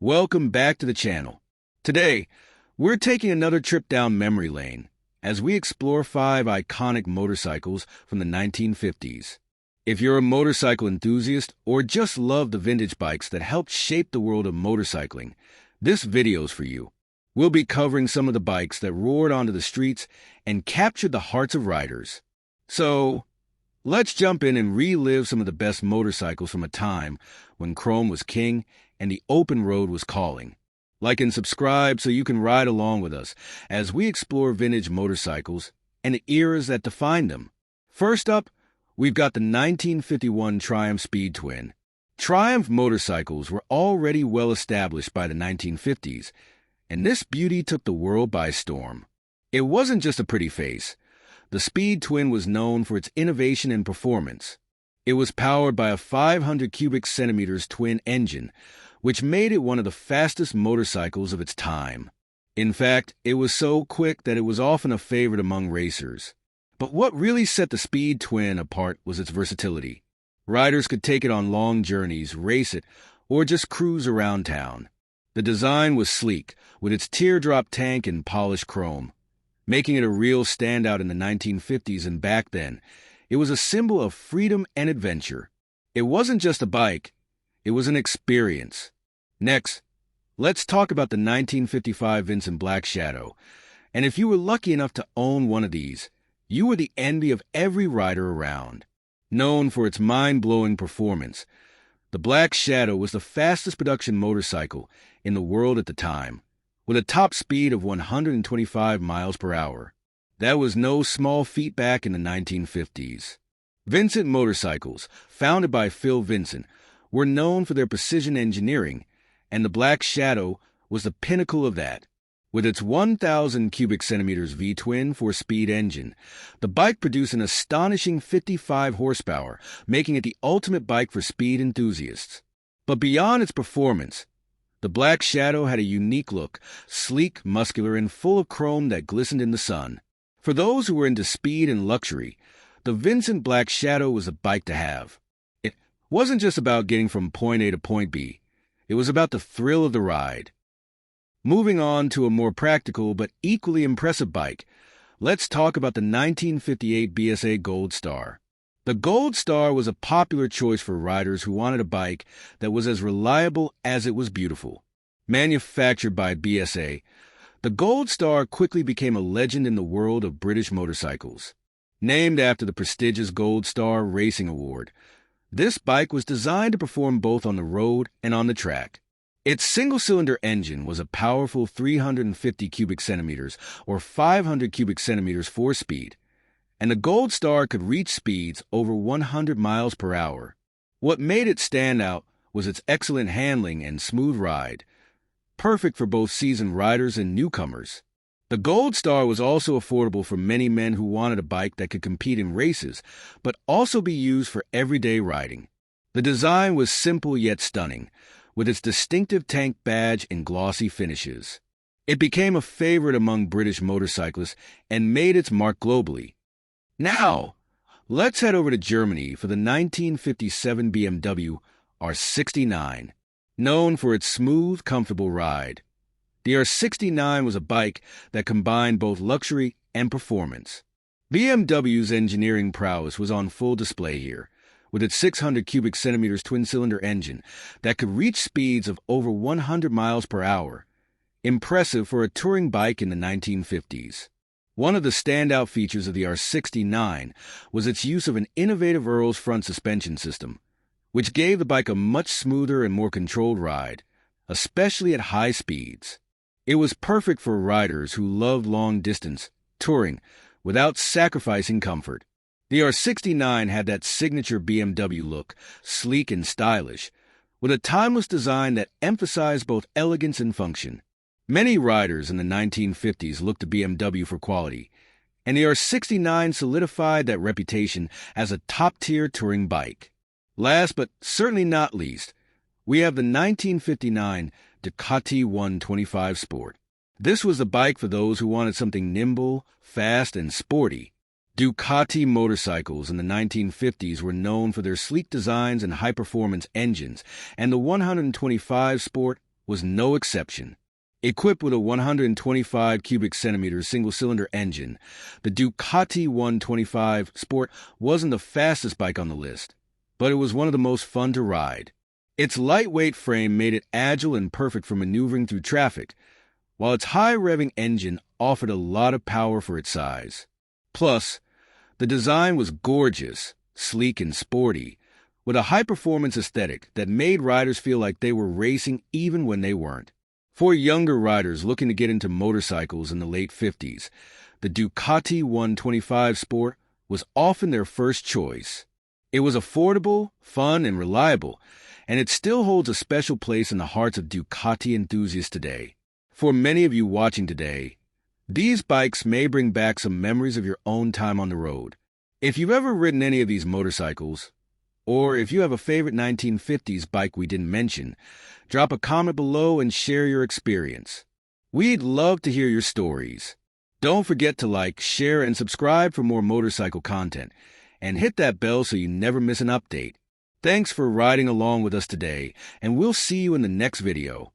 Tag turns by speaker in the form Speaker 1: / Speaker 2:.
Speaker 1: Welcome back to the channel. Today, we're taking another trip down memory lane as we explore 5 iconic motorcycles from the 1950s. If you're a motorcycle enthusiast or just love the vintage bikes that helped shape the world of motorcycling, this video's for you. We'll be covering some of the bikes that roared onto the streets and captured the hearts of riders. So, let's jump in and relive some of the best motorcycles from a time when chrome was king and the open road was calling. Like and subscribe so you can ride along with us as we explore vintage motorcycles and the eras that defined them. First up, we've got the 1951 Triumph Speed Twin. Triumph motorcycles were already well established by the 1950s, and this beauty took the world by storm. It wasn't just a pretty face. The Speed Twin was known for its innovation and performance. It was powered by a 500 cubic centimeters twin engine, which made it one of the fastest motorcycles of its time. In fact, it was so quick that it was often a favorite among racers. But what really set the Speed Twin apart was its versatility. Riders could take it on long journeys, race it, or just cruise around town. The design was sleek, with its teardrop tank and polished chrome, making it a real standout in the 1950s, and back then, it was a symbol of freedom and adventure. It wasn't just a bike, it was an experience. Next, let's talk about the 1955 Vincent Black Shadow. And if you were lucky enough to own one of these, you were the envy of every rider around. Known for its mind-blowing performance, the Black Shadow was the fastest production motorcycle in the world at the time, with a top speed of 125 miles per hour. That was no small feat back in the 1950s. Vincent motorcycles, founded by Phil Vincent, were known for their precision engineering, and the Black Shadow was the pinnacle of that. With its 1,000 cubic centimeters V-twin 4-speed engine, the bike produced an astonishing 55 horsepower, making it the ultimate bike for speed enthusiasts. But beyond its performance, the Black Shadow had a unique look, sleek, muscular, and full of chrome that glistened in the sun. For those who were into speed and luxury, the Vincent Black Shadow was a bike to have. It wasn't just about getting from point A to point B. It was about the thrill of the ride. Moving on to a more practical but equally impressive bike, let's talk about the 1958 BSA Gold Star. The Gold Star was a popular choice for riders who wanted a bike that was as reliable as it was beautiful. Manufactured by BSA, the Gold Star quickly became a legend in the world of British motorcycles. Named after the prestigious Gold Star Racing Award, this bike was designed to perform both on the road and on the track. Its single-cylinder engine was a powerful 350 cubic centimeters or 500 cubic centimeters 4-speed, and the Gold Star could reach speeds over 100 miles per hour. What made it stand out was its excellent handling and smooth ride, perfect for both seasoned riders and newcomers. The Gold Star was also affordable for many men who wanted a bike that could compete in races, but also be used for everyday riding. The design was simple yet stunning, with its distinctive tank badge and glossy finishes. It became a favorite among British motorcyclists and made its mark globally. Now, let's head over to Germany for the 1957 BMW R69, known for its smooth, comfortable ride. The R69 was a bike that combined both luxury and performance. BMW's engineering prowess was on full display here, with its 600 cubic centimeters twin-cylinder engine that could reach speeds of over 100 miles per hour. Impressive for a touring bike in the 1950s. One of the standout features of the R69 was its use of an innovative Earl's front suspension system, which gave the bike a much smoother and more controlled ride, especially at high speeds. It was perfect for riders who loved long-distance touring without sacrificing comfort. The R69 had that signature BMW look, sleek and stylish, with a timeless design that emphasized both elegance and function. Many riders in the 1950s looked to BMW for quality, and the R69 solidified that reputation as a top-tier touring bike. Last but certainly not least, we have the 1959 Ducati 125 Sport. This was the bike for those who wanted something nimble, fast, and sporty. Ducati motorcycles in the 1950s were known for their sleek designs and high-performance engines, and the 125 Sport was no exception. Equipped with a 125 cubic centimeter single-cylinder engine, the Ducati 125 Sport wasn't the fastest bike on the list, but it was one of the most fun to ride. Its lightweight frame made it agile and perfect for maneuvering through traffic, while its high-revving engine offered a lot of power for its size. Plus, the design was gorgeous, sleek and sporty, with a high-performance aesthetic that made riders feel like they were racing even when they weren't. For younger riders looking to get into motorcycles in the late 50s, the Ducati 125 Sport was often their first choice. It was affordable, fun, and reliable, and it still holds a special place in the hearts of Ducati enthusiasts today. For many of you watching today, these bikes may bring back some memories of your own time on the road. If you've ever ridden any of these motorcycles, or if you have a favorite 1950s bike we didn't mention, drop a comment below and share your experience. We'd love to hear your stories. Don't forget to like, share, and subscribe for more motorcycle content, and hit that bell so you never miss an update. Thanks for riding along with us today, and we'll see you in the next video.